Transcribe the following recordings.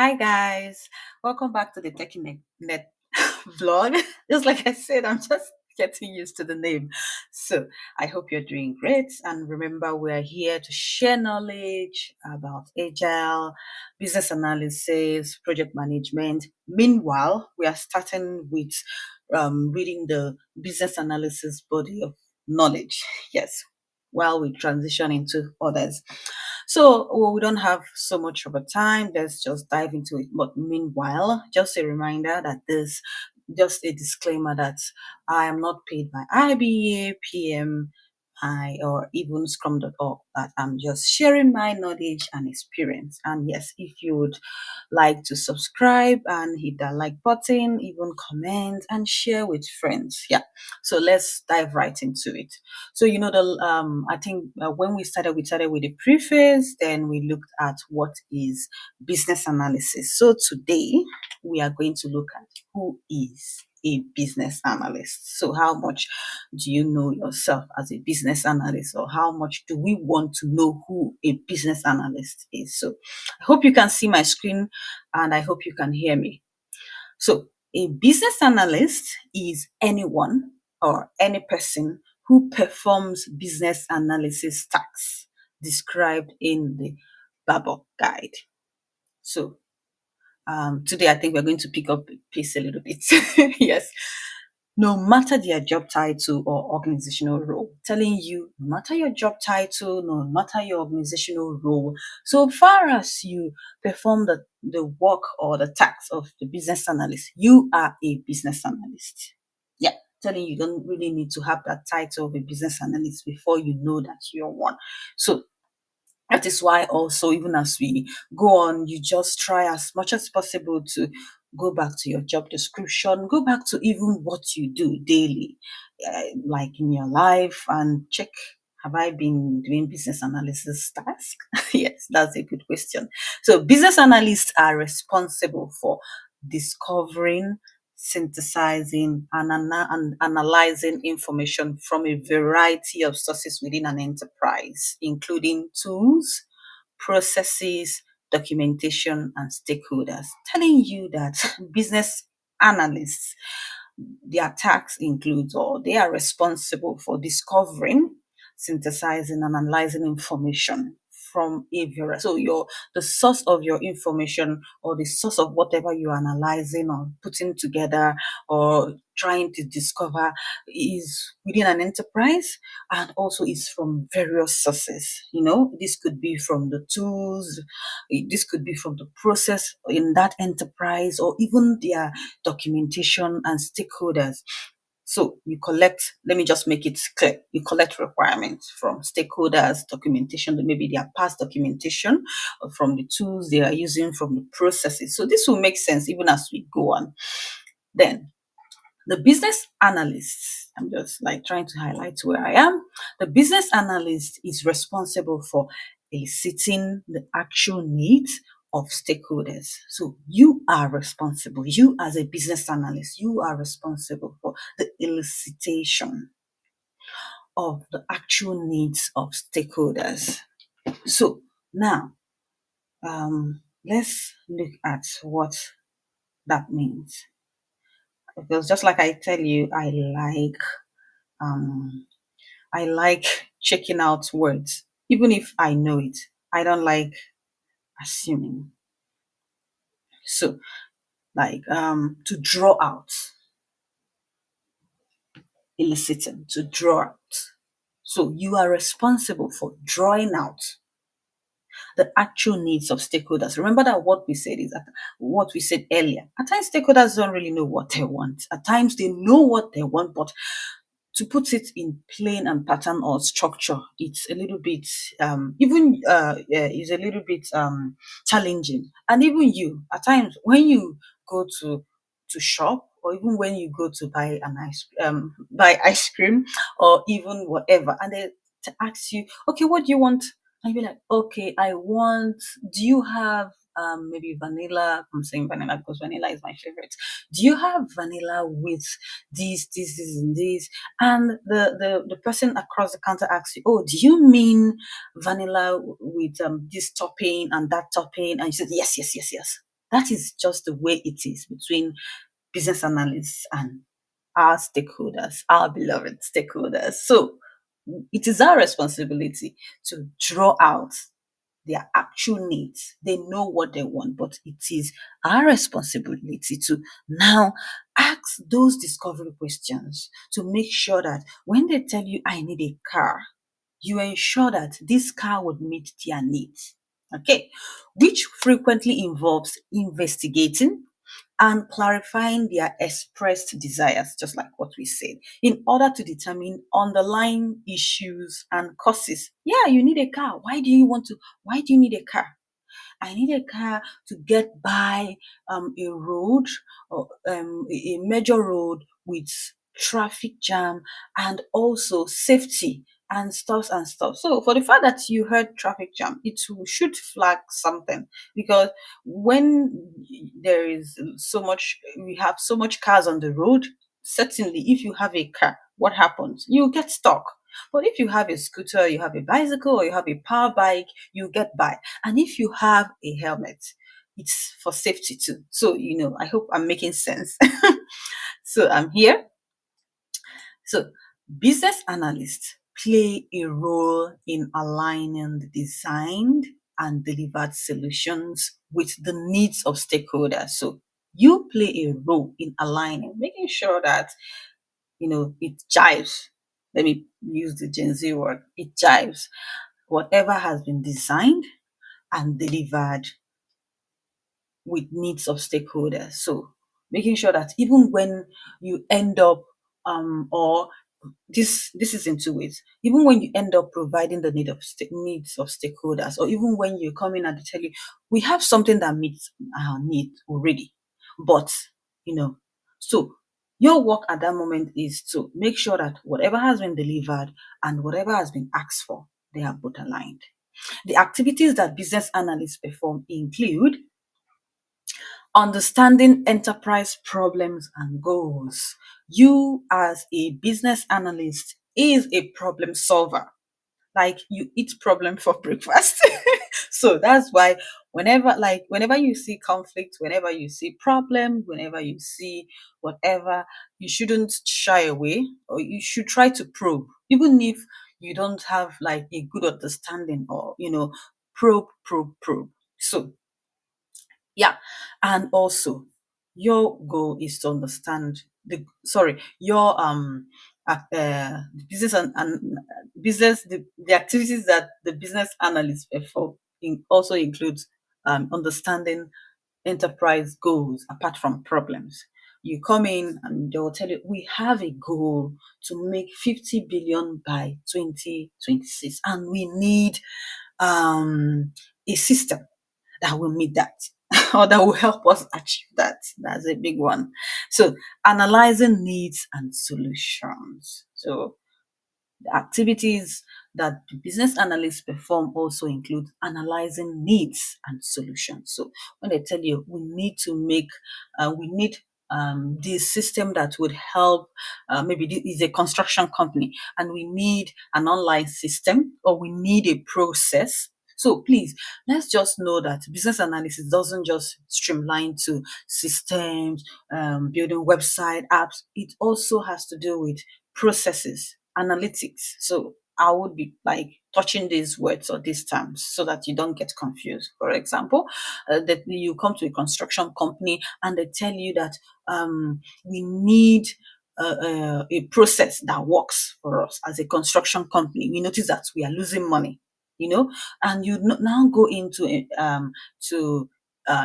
Hi guys, welcome back to the Net vlog. Just like I said, I'm just getting used to the name. So I hope you're doing great. And remember, we are here to share knowledge about agile, business analysis, project management. Meanwhile, we are starting with reading the business analysis body of knowledge. Yes, while we transition into others. So we don't have so much of a time. Let's just dive into it. But meanwhile, just a reminder that just a disclaimer that I am not paid by IBA, PMI, or even Scrum.org. That I'm just sharing my knowledge and experience. And yes, if you would like to subscribe and hit that like button, even comment and share with friends. Yeah. So let's dive right into it. So I think when we started with the preface, then we looked at what is business analysis. So today we are going to look at who is a business analyst. So how much do you know yourself as a business analyst, or how much do we want to know who a business analyst is? So I hope you can see my screen and I hope you can hear me. So a business analyst is anyone or any person who performs business analysis tasks described in the BABOK Guide. So today I think we're going to pick up the pace a little bit. Yes. No matter their job title or organizational role, telling you no matter your job title, no matter your organizational role, so far as you perform the work or the tasks of the business analyst, you are a business analyst. Yeah, telling you don't really need to have that title of a business analyst before you know that you're one. So that is why also, even as we go on, you just try as much as possible to go back to your job description, go back to even what you do daily, like in your life, and check, have I been doing business analysis task? Yes, that's a good question. So business analysts are responsible for discovering, synthesizing, and analyzing information from a variety of sources within an enterprise, including tools, processes, documentation, and stakeholders, telling you that business analysts, their tasks includes, or they are responsible for discovering, synthesizing, and analyzing information from a variety. So the source of your information, or the source of whatever you're analyzing or putting together or trying to discover, is within an enterprise, and also is from various sources. This could be from the tools, this could be from the process in that enterprise, or even their documentation and stakeholders. So you collect, let me just make it clear, you collect requirements from stakeholders, documentation, maybe their past documentation, or from the tools they are using, from the processes. So this will make sense even as we go on. Then the business analyst, I'm just like trying to highlight where I am. The business analyst is responsible for eliciting the actual needs of stakeholders. So you are responsible, you as a business analyst, you are responsible for the elicitation of the actual needs of stakeholders. So now, let's look at what that means. Because just like I tell you, um, I like checking out words, even if I know it. I don't like assuming. So, like to draw out, eliciting, to draw out. So you are responsible for drawing out the actual needs of stakeholders. Remember that what we said is that what we said earlier. At times, stakeholders don't really know what they want. At times, they know what they want, but to put it in plain and pattern or structure, it's a little bit is a little bit challenging. And even you, at times, when you go to shop, or even when you go to buy ice cream, or even whatever, and they ask you, okay, what do you want? And you're like, okay, do you have maybe vanilla? I'm saying vanilla because vanilla is my favorite. Do you have vanilla with this, and this? And the person across the counter asks you, oh, do you mean vanilla with this topping and that topping? And you said, yes, yes, yes, yes. That is just the way it is between business analysts and our stakeholders, our beloved stakeholders. So it is our responsibility to draw out their actual needs. They know what they want, but it is our responsibility to now ask those discovery questions to make sure that when they tell you, I need a car, you ensure that this car would meet their needs. Okay, which frequently involves investigating and clarifying their expressed desires, just like what we said, in order to determine underlying issues and causes. Yeah, you need a car. Why do you need a car? I need a car to get by a road or a major road with traffic jam and also safety and stuff and stuff. So for the fact that you heard traffic jam, should flag something, because when there is so much, we have so much cars on the road. Certainly, if you have a car, what happens? You get stuck. But if you have a scooter, you have a bicycle, or you have a power bike, you get by. And if you have a helmet, it's for safety too. So, I hope I'm making sense. So I'm here. So business analysts play a role in aligning the designed and delivered solutions with the needs of stakeholders. So you play a role in aligning, making sure that, it jives. Let me use the Gen Z word. It jives. Whatever has been designed and delivered with needs of stakeholders. So making sure that even when you end up or this is in two ways. Even when you end up providing the needs of stakeholders, or even when you come in and they tell you, we have something that meets our need already, but you know, so your work at that moment is to make sure that whatever has been delivered and whatever has been asked for, they are both aligned. The activities that business analysts perform include understanding enterprise problems and goals. You, as a business analyst, is a problem solver. Like, you eat problem for breakfast. So that's why whenever you see conflict, whenever you see problem, whenever you see whatever, you shouldn't shy away, or you should try to probe, even if you don't have like a good understanding, or probe. So yeah. And also, your goal is to understand your business and business the activities that the business analyst perform also includes understanding enterprise goals apart from problems. You come in and they will tell you, we have a goal to make 50 billion by 2026, and we need a system that will meet that or that will help us achieve that. That's a big one. So, analyzing needs and solutions. So, the activities that the business analysts perform also include analyzing needs and solutions. So when they tell you we need this system that would help, maybe this is a construction company and we need an online system, or we need a process. So please, let's just know that business analysis doesn't just streamline to systems, building website apps. It also has to do with processes, analytics. So I would be like touching these words or these terms so that you don't get confused. For example, that you come to a construction company and they tell you that we need a process that works for us as a construction company. We notice that we are losing money, and you now go into to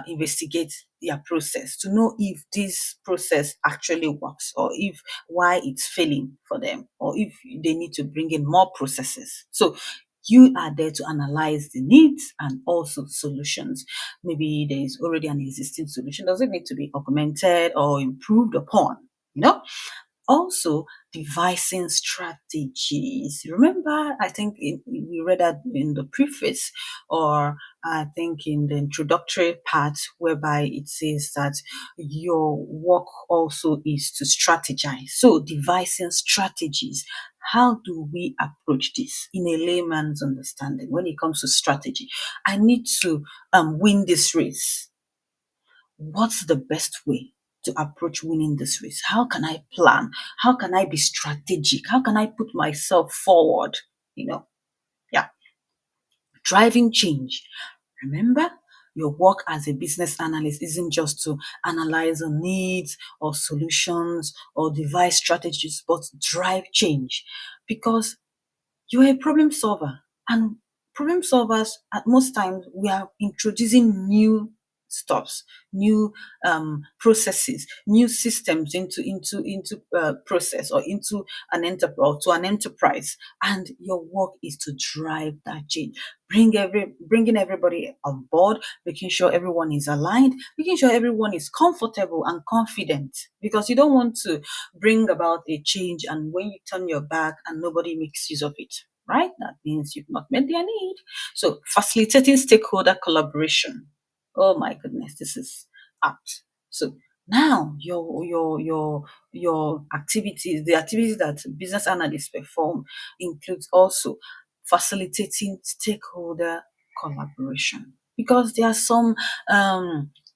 investigate their process to know if this process actually works, or if why it's failing for them, or if they need to bring in more processes. So you are there to analyze the needs and also solutions. Maybe there is already an existing solution. Does it need to be augmented or improved upon? You know, also devising strategies. Remember, I think we read that in the preface, or I think in the introductory part, whereby it says that your work also is to strategize. So devising strategies. How do we approach this in a layman's understanding when it comes to strategy? I need to win this race. what's the best way to approach winning this race? How can I plan? How can I be strategic? How can I put myself forward? Yeah, driving change. Remember, your work as a business analyst isn't just to analyze the needs or solutions or devise strategies, but drive change, because you're a problem solver. And problem solvers, at most times, we are introducing new stuffs, new processes, new systems into process, or into an enterprise, or to an enterprise. And your work is to drive that change, bringing everybody on board, making sure everyone is aligned, making sure everyone is comfortable and confident, because you don't want to bring about a change and when you turn your back and nobody makes use of it, right? That means you've not met their need. So facilitating stakeholder collaboration. Oh my goodness, this is apt. So now your activities, the activities that business analysts perform, includes also facilitating stakeholder collaboration, because there are some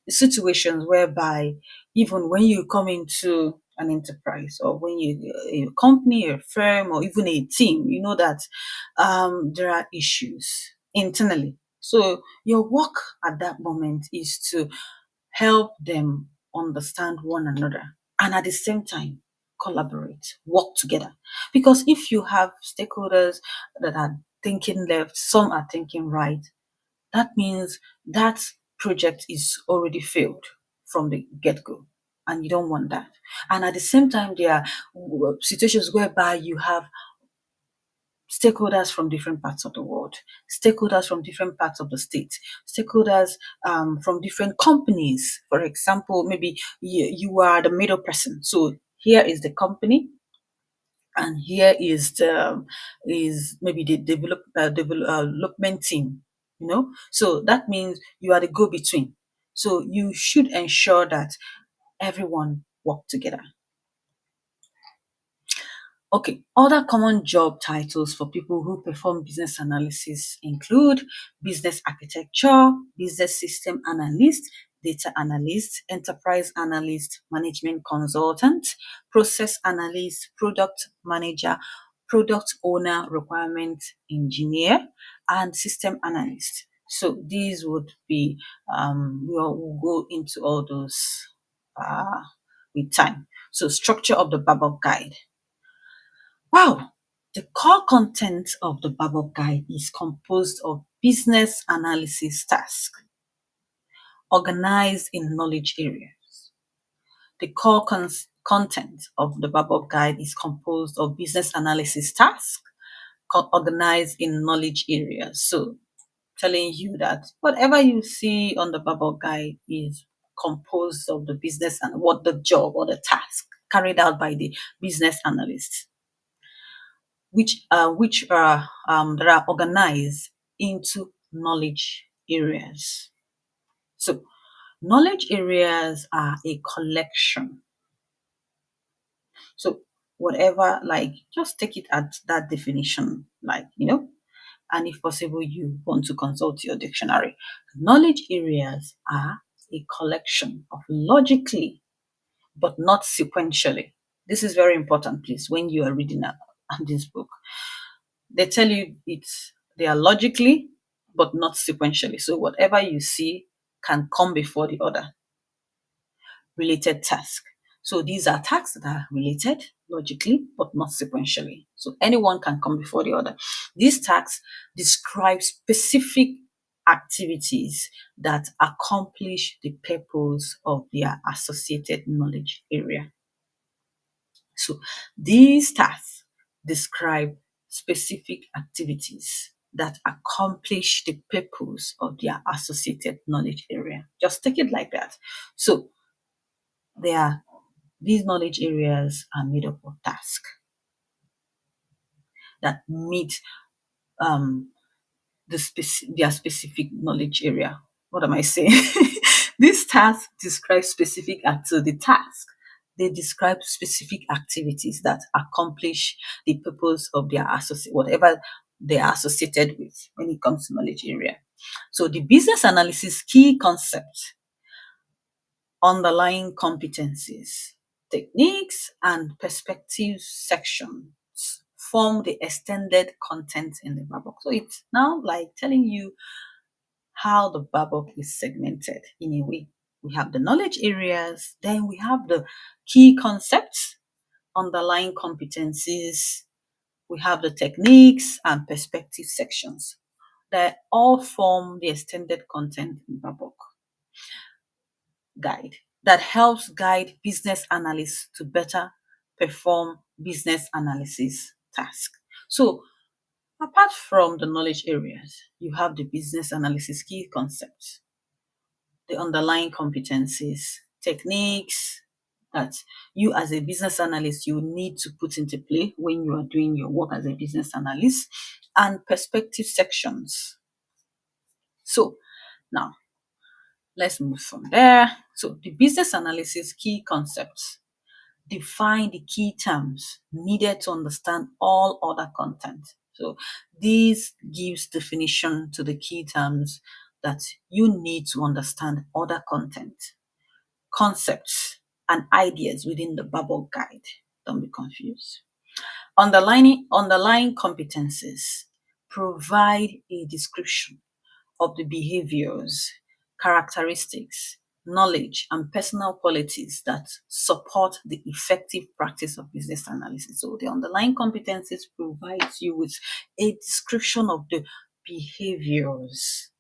situations whereby even when you come into an enterprise, or when you a company, a firm, or even a team, you know that there are issues internally. So your work at that moment is to help them understand one another, and at the same time collaborate, work together. Because if you have stakeholders that are thinking left, some are thinking right, that means that project is already failed from the get-go, and you don't want that. And at the same time, there are situations whereby you have stakeholders from different parts of the world, stakeholders from different parts of the state, stakeholders from different companies. For example, maybe you are the middle person. So here is the company, and here is maybe the development team. So that means you are the go-between. So you should ensure that everyone work together. Okay, other common job titles for people who perform business analysis include business architecture, business system analyst, data analyst, enterprise analyst, management consultant, process analyst, product manager, product owner, requirement engineer, and system analyst. So these would be, we'll go into all those uh, with time. So structure of the BABOK Guide. Wow! The core content of the BABOK Guide is composed of business analysis tasks organized in knowledge areas. The core content of the BABOK Guide is composed of business analysis tasks organized in knowledge areas. So, telling you that whatever you see on the BABOK Guide is composed of the business and what the job or the task carried out by the business analyst, which are that are organized into knowledge areas. So knowledge areas are a collection. So whatever, like, just take it at that definition, and if possible, you want to consult your dictionary. Knowledge areas are a collection of logically, but not sequentially. This is very important, please, when you are reading this book. They tell you they are logically but not sequentially. So whatever you see can come before the other. Related task. So these are tasks that are related logically but not sequentially. So anyone can come before the other. These tasks describe specific activities that accomplish the purpose of their associated knowledge area. So these tasks describe specific activities that accomplish the purpose of their associated knowledge area. Just take it like that. So these knowledge areas are made up of tasks that meet um, their specific knowledge area. What am I saying? These tasks describe specific the task. They describe specific activities that accomplish the purpose of their whatever they are associated with when it comes to knowledge area. So the business analysis key concept underlying competencies, techniques, and perspectives sections form the extended content in the BABOK. So it's now like telling you how the BABOK is segmented in a way. We have the knowledge areas, then we have the key concepts, underlying competencies, we have the techniques and perspective sections that all form the extended content in BABOK Guide that helps guide business analysts to better perform business analysis tasks. So, apart from the knowledge areas, you have the business analysis key concepts, the underlying competencies, techniques that you as a business analyst you need to put into play when you are doing your work as a business analyst, and perspective sections. So now let's move from there. So the business analysis key concepts define the key terms needed to understand all other content. So this gives definition to the key terms that you need to understand other content, concepts, and ideas within the BABOK Guide. Don't be confused. Underlying competencies provide a description of the behaviors, characteristics, knowledge, and personal qualities that support the effective practice of business analysis. So the underlying competencies provides you with a description of the behaviors,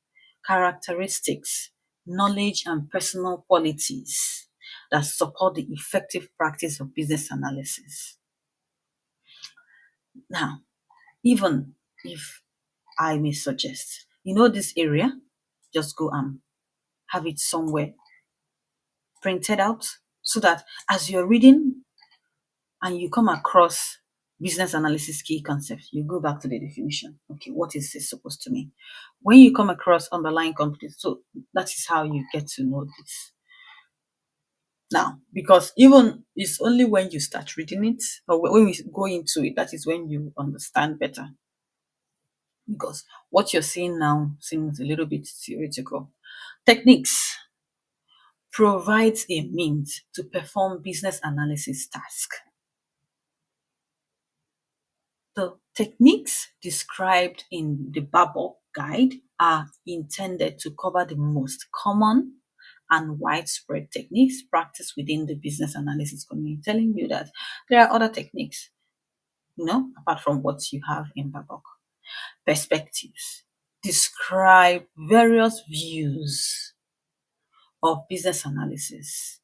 characteristics, knowledge, and personal qualities that support the effective practice of business analysis. Now, even if I may suggest, this area, just go and have it somewhere printed out so that as you're reading and you come across business analysis key concepts, you go back to the definition. Okay, what is this supposed to mean? When you come across underlying competence, so that is how you get to know this. Now, because even it's only when you start reading it or when we go into it, that is when you understand better. Because what you're seeing now seems a little bit theoretical. Techniques provides a means to perform business analysis task. The techniques described in the BABOK guide are intended to cover the most common and widespread techniques practiced within the business analysis community, telling you that there are other techniques, apart from what you have in BABOK. Perspectives describe various views of business analysis.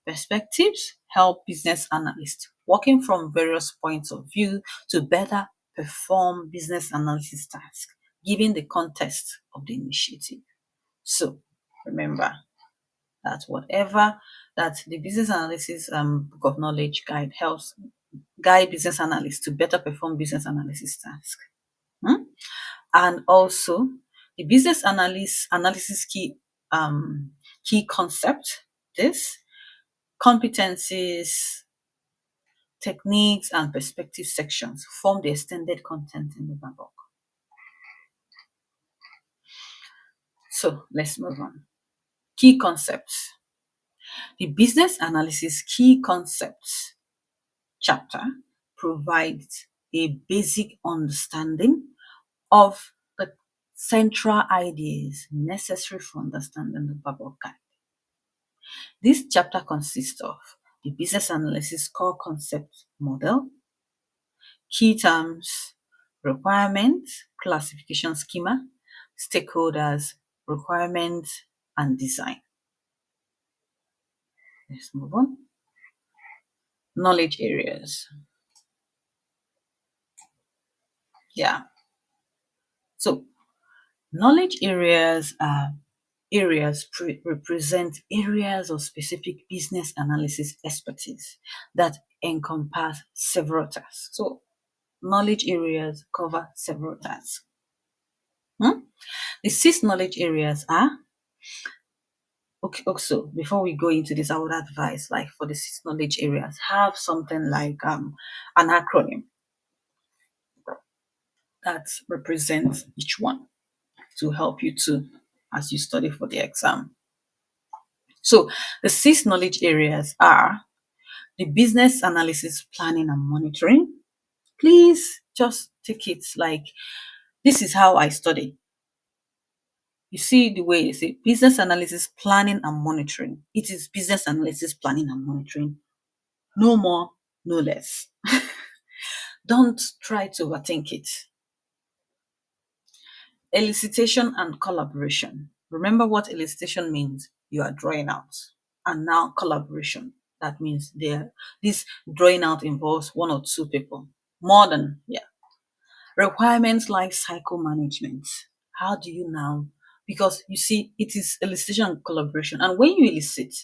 Perspectives help business analysts working from various points of view to better perform business analysis tasks, given the context of the initiative. So remember that whatever that the business analysis book of knowledge guide helps guide business analysts to better perform business analysis tasks. And also the business analysis key concept, this competencies, techniques, and perspective sections form the extended content in the BABOK. So let's move on. Key concepts. The business analysis key concepts chapter provides a basic understanding of the central ideas necessary for understanding the BABOK guide. This chapter consists of the business analysis core concept model, key terms, requirements, classification schema, stakeholders, requirements, and design. Let's move on. Knowledge areas. Yeah. So, knowledge areas are represent areas of specific business analysis expertise that encompass several tasks. So, knowledge areas cover several tasks. The 6 knowledge areas are, okay, also before we go into this, I would advise, like for the 6 knowledge areas, have something like an acronym that represents each one to help you to as you study for the exam. So the six knowledge areas are the business analysis, planning, and monitoring. Please just take it like this is how I study. You see the way they say business analysis, planning, and monitoring. It is business analysis, planning, and monitoring. No more, no less. Don't try to overthink it. Elicitation and collaboration. Remember what elicitation means? You are drawing out. And now collaboration. That means this drawing out involves one or two people. More than, yeah. Requirements life cycle management. How do you now? Because you see, it is elicitation and collaboration. And when you elicit,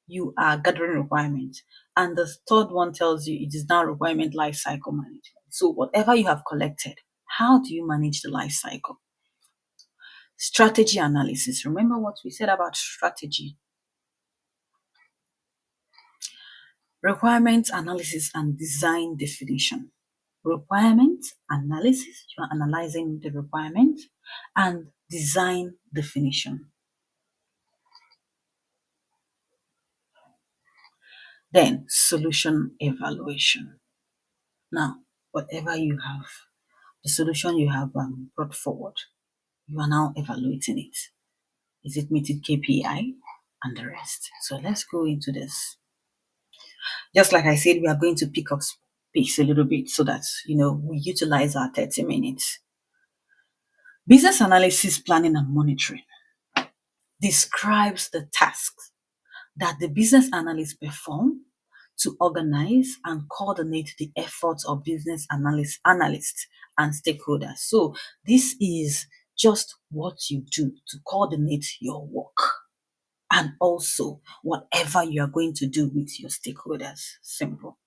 you are gathering requirements. And the third one tells you it is now requirement life cycle management. So whatever you have collected, how do you manage the life cycle? Strategy analysis. Remember what we said about strategy. Requirement analysis and design definition. Requirement analysis, you are analyzing the requirement, and design definition. Then solution evaluation. Now, whatever you have, the solution you have brought forward, you are now evaluating it. Is it meeting KPI and the rest? So let's go into this. Just like I said, we are going to pick up pace a little bit so that we utilize our 30 minutes. Business analysis, planning, and monitoring describes the tasks that the business analysts perform to organize and coordinate the efforts of business analysts and stakeholders. So this is just what you do to coordinate your work and also whatever you are going to do with your stakeholders. Simple.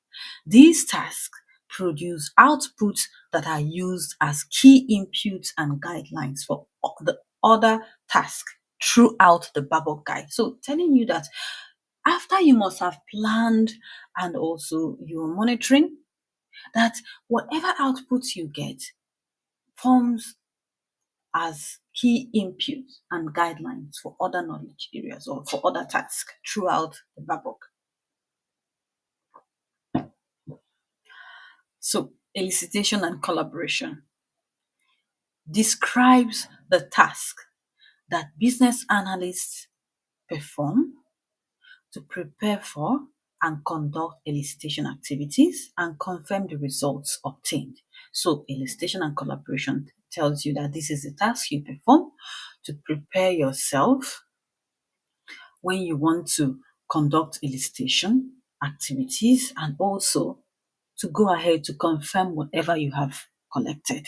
These tasks produce outputs that are used as key inputs and guidelines for the other tasks throughout the BABOK Guide. So telling you that after you must have planned and also you're monitoring, that whatever outputs you get forms as key inputs and guidelines for other knowledge areas or for other tasks throughout the BABOK. So elicitation and collaboration describes the task that business analysts perform to prepare for and conduct elicitation activities and confirm the results obtained. So elicitation and collaboration tells you that this is the task you perform to prepare yourself when you want to conduct elicitation activities and also to go ahead to confirm whatever you have collected.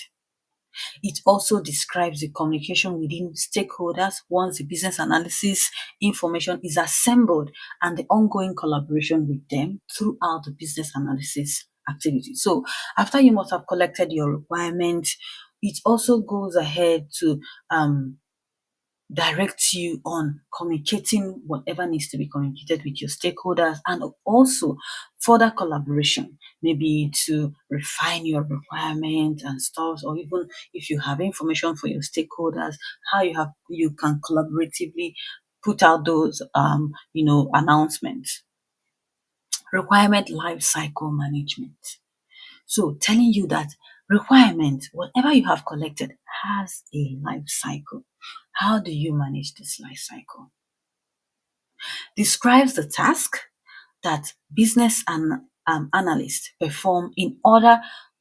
It also describes the communication within stakeholders once the business analysis information is assembled and the ongoing collaboration with them throughout the business analysis activity. So after you must have collected your requirements, it also goes ahead to direct you on communicating whatever needs to be communicated with your stakeholders and also further collaboration, maybe to refine your requirement and stuff, or even if you have information for your stakeholders, how you can collaboratively put out those announcements. Requirement life cycle management. So telling you that requirement, whatever you have collected, has a life cycle. How do you manage this life cycle? Describes the task that business and analysts perform in order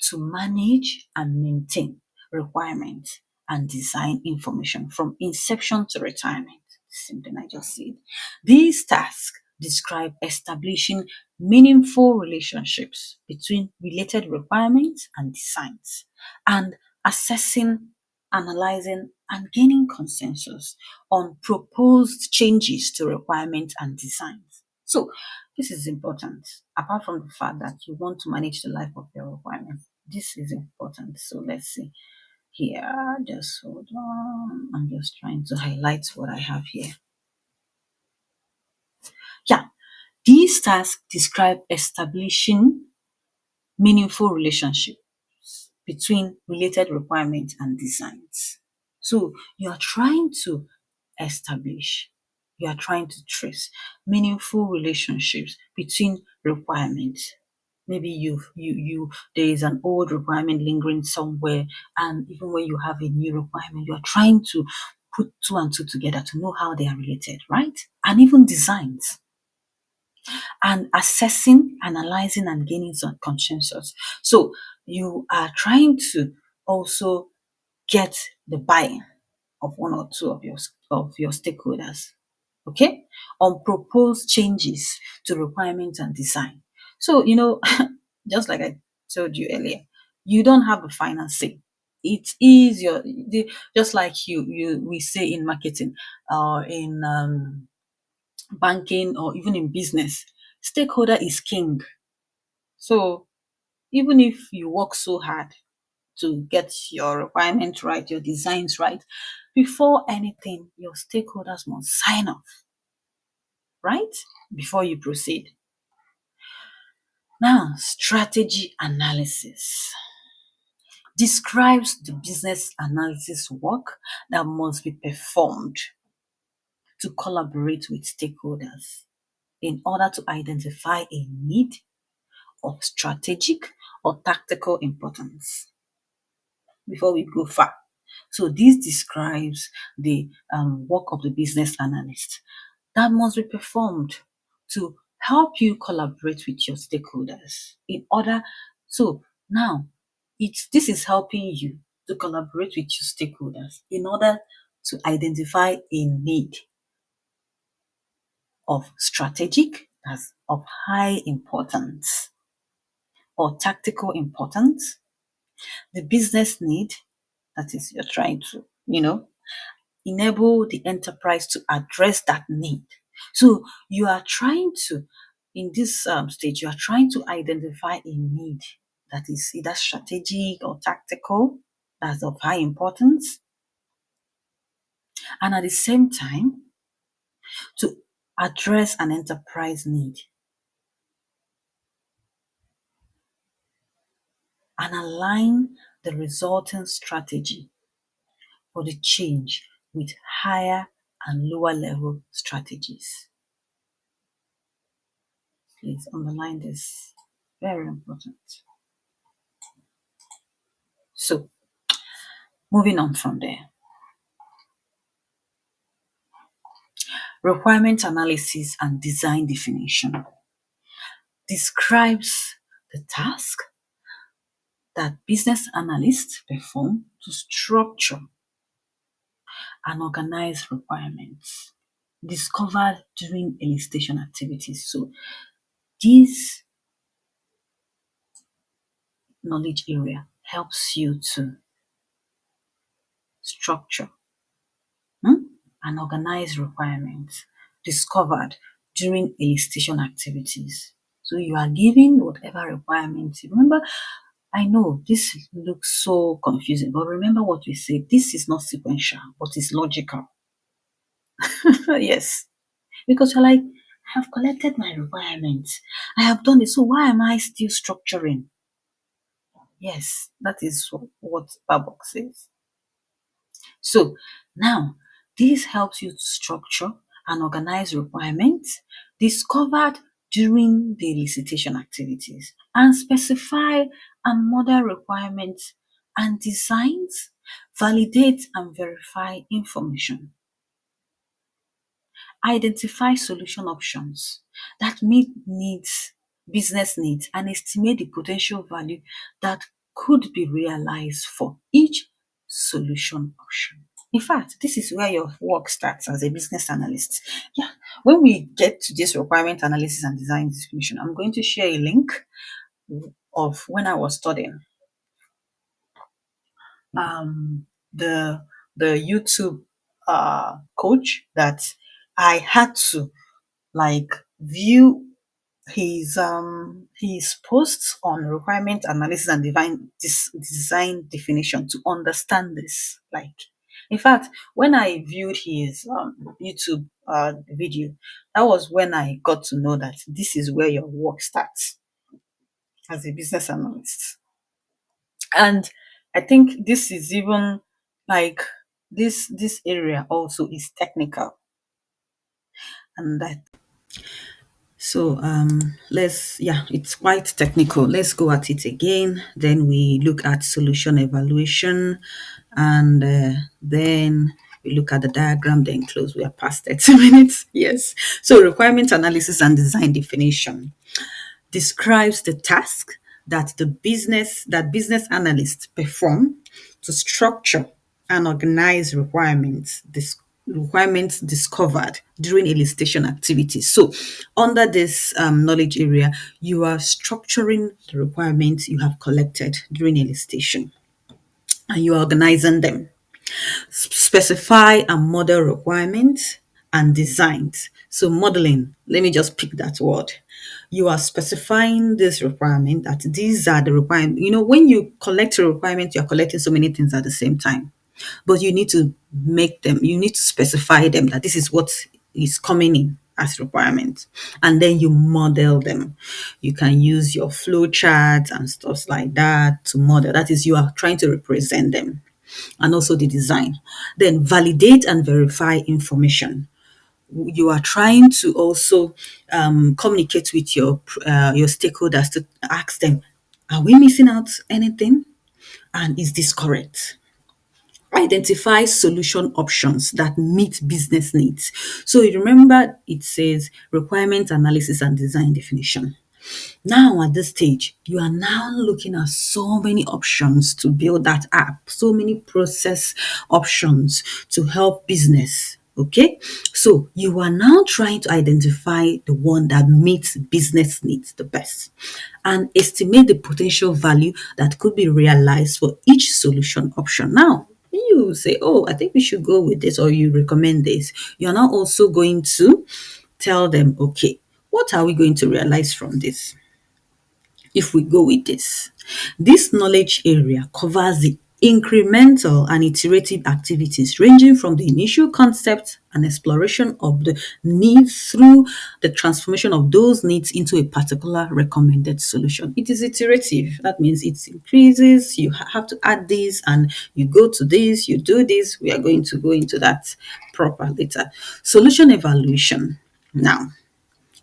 to manage and maintain requirements and design information from inception to retirement. Something I just said. These tasks describe establishing meaningful relationships between related requirements and designs and assessing, analyzing, and gaining consensus on proposed changes to requirements and designs. So this is important, apart from the fact that you want to manage the life of your requirement. This is important. So let's see here. Just hold on. I'm just trying to highlight what I have here. Yeah, these tasks describe establishing meaningful relationships between related requirements and designs. So you are trying to establish You are trying to trace meaningful relationships between requirements. Maybe you there is an old requirement lingering somewhere, and even when you have a new requirement, you are trying to put two and two together to know how they are related, right? And even designs, and assessing, analyzing, and gaining some consensus. So you are trying to also get the buy-in of one or two of your stakeholders, okay, on proposed changes to requirements and design. So just like I told you earlier, you don't have the final say. It is just like you we say in marketing or in banking or even in business, stakeholder is king. So even if you work so hard to get your requirements right, your designs right, before anything, your stakeholders must sign off, right? Before you proceed. Now, strategy analysis describes the business analysis work that must be performed to collaborate with stakeholders in order to identify a need of strategic or tactical importance before we go far. So this describes the work of the business analyst that must be performed to help you collaborate with your stakeholders in order. So now this is helping you to collaborate with your stakeholders in order to identify a need of strategic, as of high importance, or tactical importance, the business need, that is you're trying to, enable the enterprise to address that need. So you are trying to, in this stage, you are trying to identify a need that is either strategic or tactical, that's of high importance, and at the same time, to address an enterprise need and align the resulting strategy for the change with higher and lower level strategies. Please underline this. Very important. So, moving on from there. Requirement analysis and design definition describes the task that business analysts perform to structure and organize requirements discovered during elicitation activities. So, this knowledge area helps you to structure and organize requirements discovered during elicitation activities. So you are given whatever requirements. Remember, I know this looks so confusing, but remember what we said. This is not sequential, but it's logical. Yes. Because you're like, I have collected my requirements. I have done it. So why am I still structuring? Yes, that is what BABOK says. So now this helps you to structure and organize requirements discovered during the elicitation activities and specify and model requirements and designs, validate and verify information. Identify solution options that meet needs, business needs, and estimate the potential value that could be realized for each solution option. In fact, this is where your work starts as a business analyst. Yeah, when we get to this requirement analysis and design definition, I'm going to share a link of when I was studying um, the the YouTube coach that I had to like view his posts on requirement analysis and design definition to understand this. Like, in fact, when I viewed his YouTube video, that was when I got to know that this is where your work starts as a business analyst. And I think this is even like this area also is technical. And that so let's it's quite technical. Let's go at it again. Then we look at solution evaluation, and then we look at the diagram, then close. We are past 30 minutes. Yes. So requirement analysis and design definition describes the task that business analysts perform to structure and organize requirements discovered during elicitation activities. So, under this knowledge area, you are structuring the requirements you have collected during elicitation and you are organizing them. Specify and model requirements and designs. So modeling, let me just pick that word. You are specifying this requirement that these are the requirements. You know, when you collect a requirement, you're collecting so many things at the same time. But you need to you need to specify them that this is what is coming in as requirements. And then you model them. You can use your flow charts and stuff like that to model. That is, you are trying to represent them and also the design. Then validate and verify information. You are trying to also communicate with your stakeholders to ask them, are we missing out anything? And is this correct? Identify solution options that meet business needs. So you remember it says requirement analysis and design definition. Now, at this stage, you are now looking at so many options to build that app, so many process options to help business. Okay, so you are now trying to identify the one that meets business needs the best and estimate the potential value that could be realized for each solution option. Now, you say, oh, I think we should go with this, or you recommend this. You're now also going to tell them, okay, what are we going to realize from this? If we go with this. This knowledge area covers the incremental and iterative activities ranging from the initial concept and exploration of the needs through the transformation of those needs into a particular recommended solution. It is iterative. That means it increases, you have to add this and you go to this, you do this. We are going to go into that proper later. Solution evaluation. Now,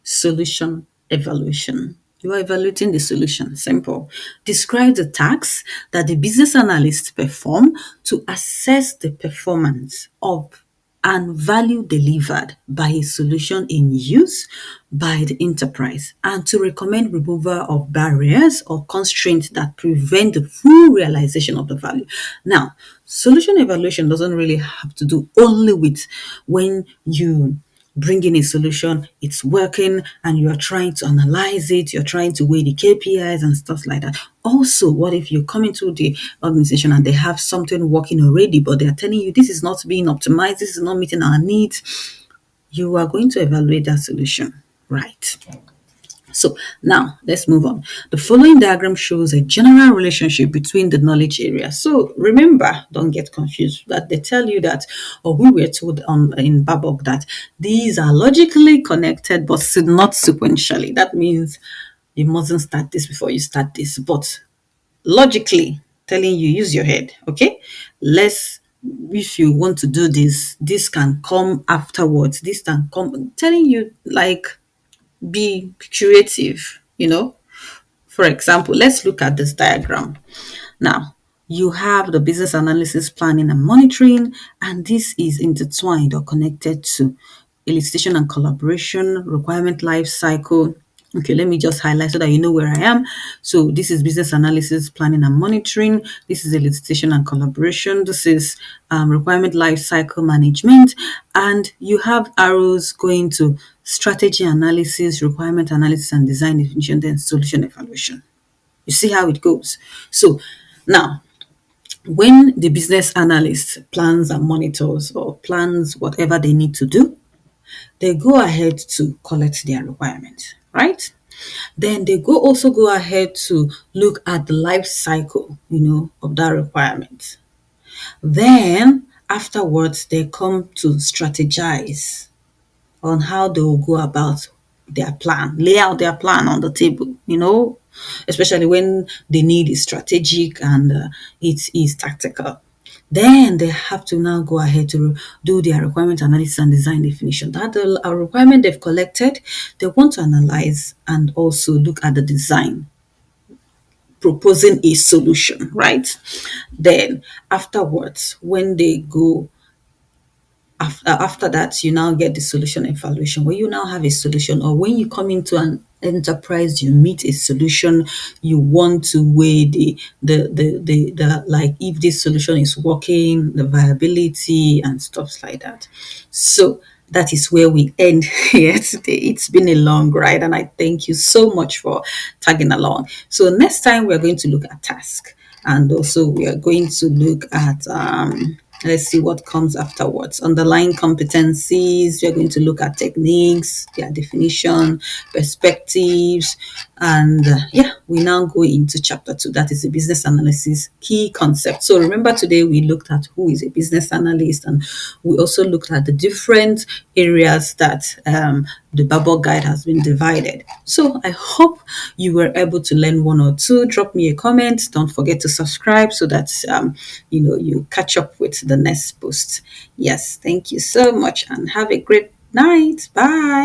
solution evaluation. You are evaluating the solution. Simple. Describe the tasks that the business analysts perform to assess the performance of and value delivered by a solution in use by the enterprise and to recommend removal of barriers or constraints that prevent the full realization of the value. Now, solution evaluation doesn't really have to do only with when you bring in a solution, it's working, and you're trying to analyze it, you're trying to weigh the KPIs and stuff like that. Also, what if you come into the organization and they have something working already, but they're telling you this is not being optimized, this is not meeting our needs? You are going to evaluate that solution, right? So now let's move on. The following diagram shows a general relationship between the knowledge areas. So remember, don't get confused that they tell you that, or we were told in BABOK that these are logically connected but not sequentially. That means you mustn't start this before you start this, but logically telling you use your head. Okay, let's if you want to do this, this can come afterwards. This can come telling you like be creative, For example, let's look at this diagram. Now, you have the business analysis, planning, and monitoring, and this is intertwined or connected to elicitation and collaboration, requirement life cycle. Okay, let me just highlight so that you know where I am. So this is business analysis, planning, and monitoring. This is elicitation and collaboration. This is requirement life cycle management. And you have arrows going to strategy analysis, requirement analysis, and design definition, then solution evaluation. You see how it goes. So now, when the business analyst plans and monitors or plans whatever they need to do, they go ahead to collect their requirements, right? Then they also go ahead to look at the life cycle, of that requirement. Then afterwards, they come to strategize on how they will go about their plan, lay out their plan on the table, especially when the need is strategic and it is tactical. Then they have to now go ahead to do their requirement analysis and design definition. That the requirement they've collected, they want to analyze and also look at the design, proposing a solution, right? Then afterwards, when they go after that, you now get the solution evaluation, where you now have a solution, or when you come into an enterprise, you meet a solution, you want to weigh the like if this solution is working, the viability and stuff like that. So that is where we end here today. It's been a long ride, and I thank you so much for tagging along. So next time we're going to look at task, and also we are going to look at let's see what comes afterwards. Underlying competencies, we're going to look at techniques, their definition, perspectives, and yeah, we now go into chapter 2. That is the business analysis key concept. So remember, today we looked at who is a business analyst, and we also looked at the different areas that the BABOK Guide has been divided. So I hope you were able to learn one or two. Drop me a comment. Don't forget to subscribe so that you catch up with the next post. Yes, thank you so much, and have a great night. Bye.